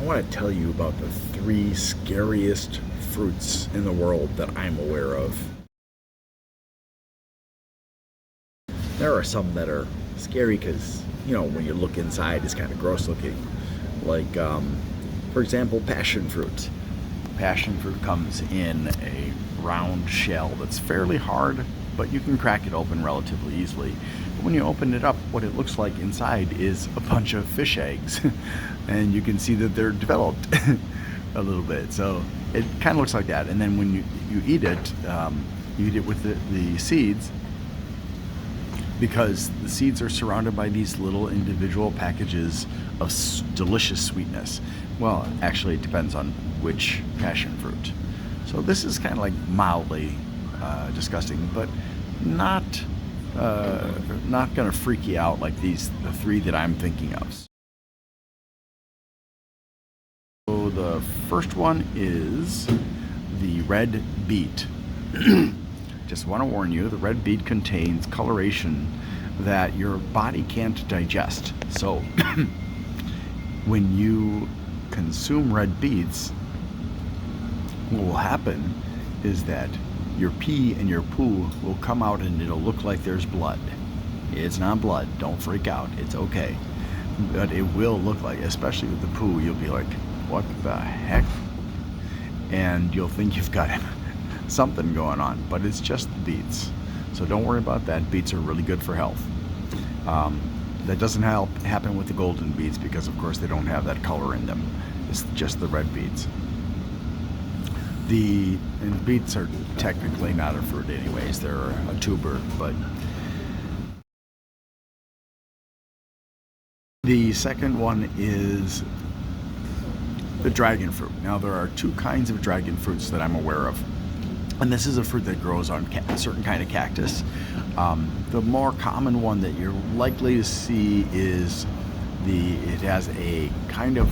want to tell you about the three scariest fruits in the world that I'm aware of. There are some that are scary because, when you look inside, it's kind of gross looking. Like, for example, passion fruit. Passion fruit comes in a round shell that's fairly hard, but you can crack it open relatively easily. But when you open it up, what it looks like inside is a bunch of fish eggs. And you can see that they're developed a little bit. So it kind of looks like that. And then when you eat it, you eat it with the seeds, because the seeds are surrounded by these little individual packages of delicious sweetness. Well, actually, it depends on which passion fruit. So this is kind of like mildly disgusting, but not going to freak you out like the three that I'm thinking of. So the first one is the red beet. Just want to warn you, the red beet contains coloration that your body can't digest. So when you consume red beets, what will happen is that your pee and your poo will come out and it'll look like there's blood. It's not blood, don't freak out, it's okay. But it will look like, especially with the poo, you'll be like, what the heck? And you'll think you've got something going on, but it's just the beets. So don't worry about that. Beets are really good for health. That doesn't happen with the golden beets because, of course, they don't have that color in them. It's just the red beets. And beets are technically not a fruit anyways. They're a tuber, but the second one is the dragon fruit. Now, there are two kinds of dragon fruits that I'm aware of. And this is a fruit that grows on a certain kind of cactus. The more common one that you're likely to see is it has a kind of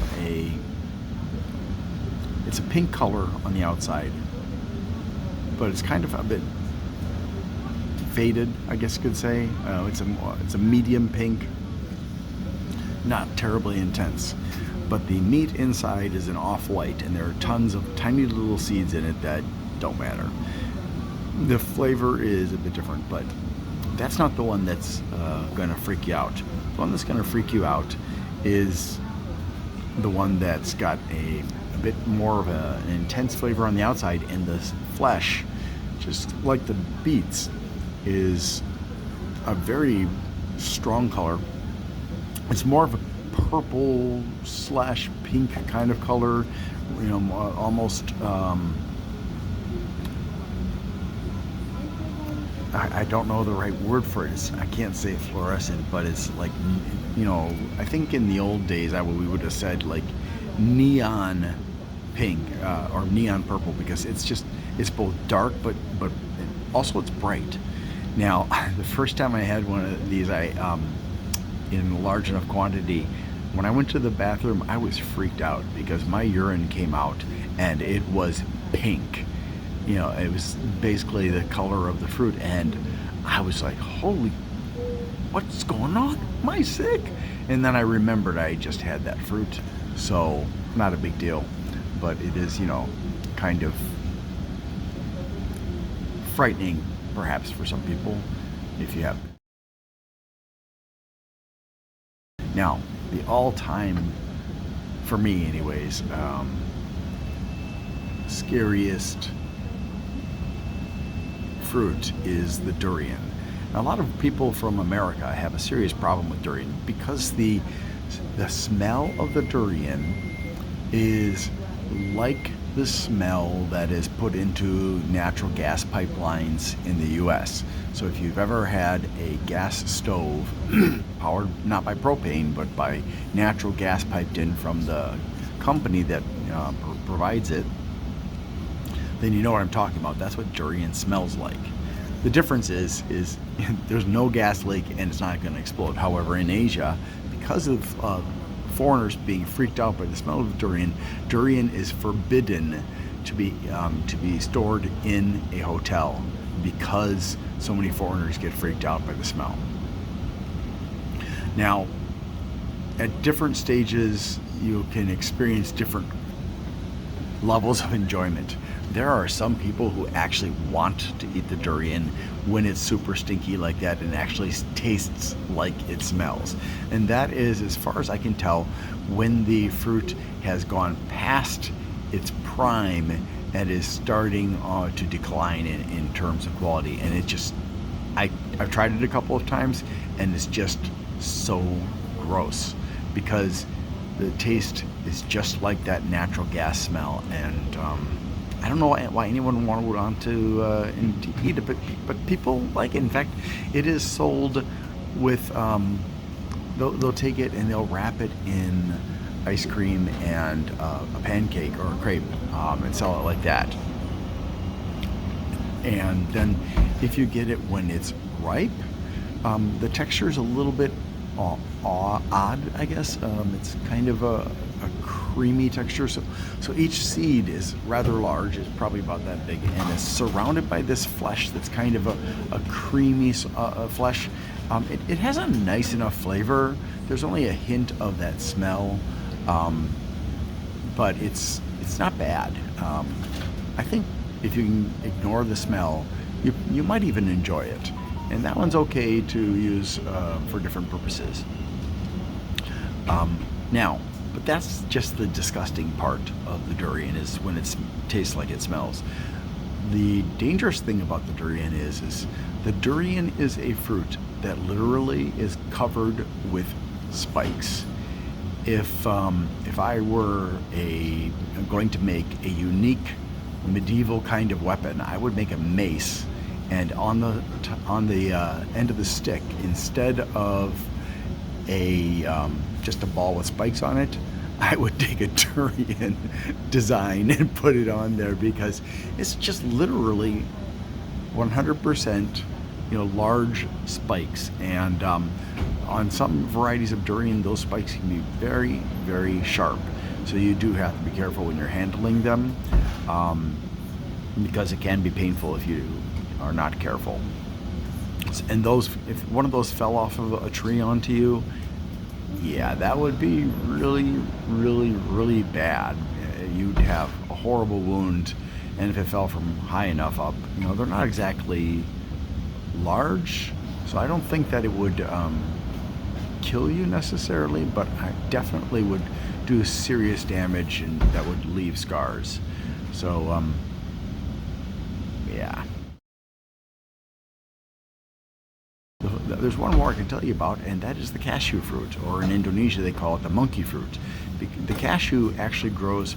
it's a pink color on the outside, but it's kind of a bit faded, I guess you could say. It's a medium pink, not terribly intense. But the meat inside is an off-white, and there are tons of tiny little seeds in it that don't matter. The flavor is a bit different, but that's not the one that's going to freak you out. The one that's going to freak you out is the one that's got a bit more of an intense flavor on the outside, and the flesh, just like the beets, is a very strong color. It's more of a purple / pink kind of color, almost I don't know the right word for it. I can't say fluorescent, but it's like, I think in the old days we would have said like neon pink or neon purple, because it's both dark but also it's bright. Now, the first time I had one of these, in a large enough quantity, when I went to the bathroom, I was freaked out because my urine came out and it was pink. It was basically the color of the fruit, and I was like, holy, what's going on? Am I sick? And then I remembered I just had that fruit, so not a big deal, but it is, kind of frightening, perhaps, for some people, if you have. Now, the all-time, for me anyways, scariest fruit is the durian. Now, a lot of people from America have a serious problem with durian because the smell of the durian is like the smell that is put into natural gas pipelines in the US. So if you've ever had a gas stove powered not by propane but by natural gas piped in from the company that provides it, then you know what I'm talking about. That's what durian smells like. The difference is there's no gas leak and it's not going to explode. However, in Asia, because of foreigners being freaked out by the smell of durian is forbidden to be stored in a hotel because so many foreigners get freaked out by the smell. Now, at different stages you can experience different levels of enjoyment. There are some people who actually want to eat the durian when it's super stinky like that and actually tastes like it smells. And that is, as far as I can tell, when the fruit has gone past its prime and is starting to decline in terms of quality. And it just, I've tried it a couple of times and it's just so gross because the taste is just like that natural gas smell, and I don't know why anyone would want to eat it, but people like it. In fact, it is sold with, they'll take it and they'll wrap it in ice cream and a pancake or a crepe and sell it like that. And then if you get it when it's ripe, the texture is a little bit odd, I guess. It's kind of a creamy texture. So each seed is rather large. It's probably about that big, and is surrounded by this flesh that's kind of a creamy flesh. It has a nice enough flavor. There's only a hint of that smell, but it's not bad. I think if you can ignore the smell, you might even enjoy it. And that one's okay to use for different purposes. Now, but that's just the disgusting part of the durian, is when it tastes like it smells. The dangerous thing about the durian is the durian is a fruit that literally is covered with spikes. If I were going to make a unique medieval kind of weapon, I would make a mace, and on the end of the stick, instead of just a ball with spikes on it, I would take a durian design and put it on there, because it's just literally 100% large spikes. And on some varieties of durian, those spikes can be very, very sharp, so you do have to be careful when you're handling them, because it can be painful if you are not careful. And if one of those fell off of a tree onto you, yeah, that would be really, really, really bad. You'd have a horrible wound. And if it fell from high enough up, they're not exactly large, so I don't think that it would kill you necessarily, but I definitely would do serious damage, and that would leave scars. So yeah. There's one more I can tell you about, and that is the cashew fruit, or in Indonesia they call it the monkey fruit. The cashew actually grows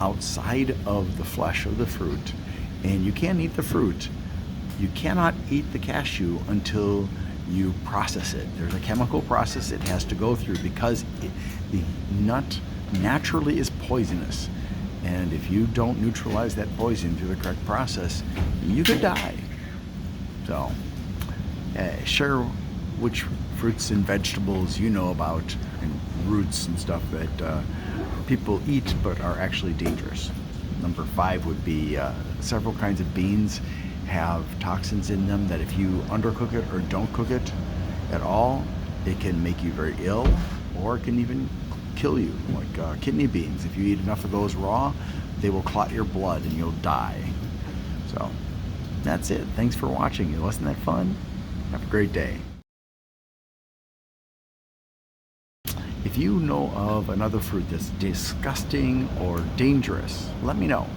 outside of the flesh of the fruit, and you can't eat the fruit. You cannot eat the cashew until you process it. There's a chemical process it has to go through, because the nut naturally is poisonous, and if you don't neutralize that poison through the correct process, you could die. So share which fruits and vegetables you know about, and roots and stuff that people eat but are actually dangerous. Number 5 would be several kinds of beans have toxins in them that if you undercook it or don't cook it at all, it can make you very ill, or it can even kill you, like kidney beans. If you eat enough of those raw, they will clot your blood and you'll die. So that's it. Thanks for watching. Wasn't that fun? Have a great day. If you know of another fruit that's disgusting or dangerous, let me know.